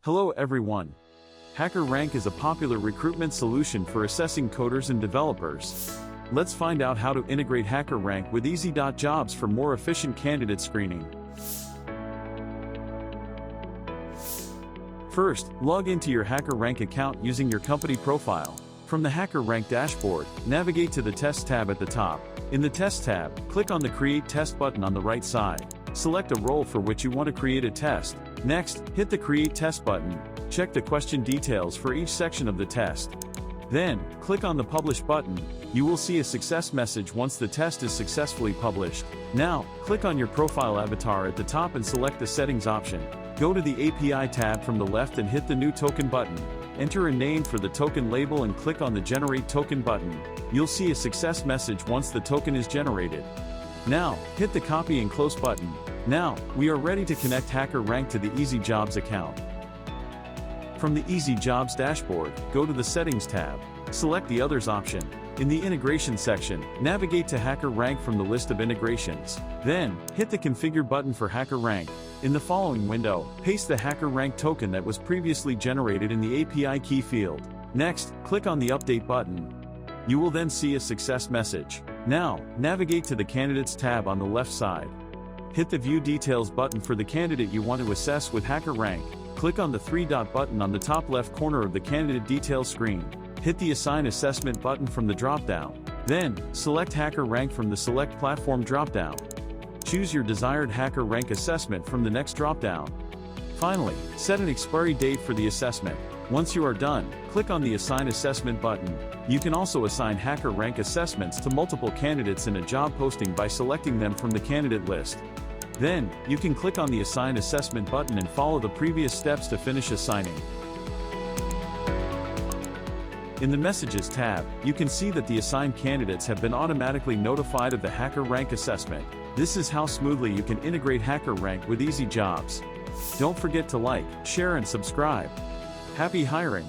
Hello everyone. HackerRank is a popular recruitment solution for assessing coders and developers. Let's find out how to integrate HackerRank with easy.jobs for more efficient candidate screening. First, log into your HackerRank account using your company profile. From the HackerRank dashboard, navigate to the Test tab at the top. In the Test tab, click on the Create Test button on the right side. Select a role for which you want to create a test. Next, hit the Create Test button. Check the question details for each section of the test. Then, click on the Publish button. You will see a success message once the test is successfully published. Now, click on your profile avatar at the top and select the Settings option. Go to the API tab from the left and hit the New Token button. Enter a name for the token label and click on the Generate Token button. You'll see a success message once the token is generated. Now, hit the Copy and Close button. Now, we are ready to connect HackerRank to the easy.jobs account. From the easy.jobs dashboard, go to the Settings tab. Select the Others option. In the Integration section, navigate to HackerRank from the list of integrations. Then, hit the Configure button for HackerRank. In the following window, paste the HackerRank token that was previously generated in the API key field. Next, click on the Update button. You will then see a success message. Now, navigate to the Candidates tab on the left side. Hit the View Details button for the candidate you want to assess with HackerRank. Click on the three-dot button on the top left corner of the Candidate Details screen. Hit the Assign Assessment button from the drop-down. Then, select HackerRank from the Select Platform drop-down. Choose your desired HackerRank assessment from the next drop-down. Finally, set an expiry date for the assessment. Once you are done, click on the Assign Assessment button. You can also assign HackerRank assessments to multiple candidates in a job posting by selecting them from the candidate list. Then, you can click on the Assign Assessment button and follow the previous steps to finish assigning. In the Messages tab, you can see that the assigned candidates have been automatically notified of the HackerRank assessment. This is how smoothly you can integrate HackerRank with easy.jobs. Don't forget to like, share and subscribe. Happy hiring!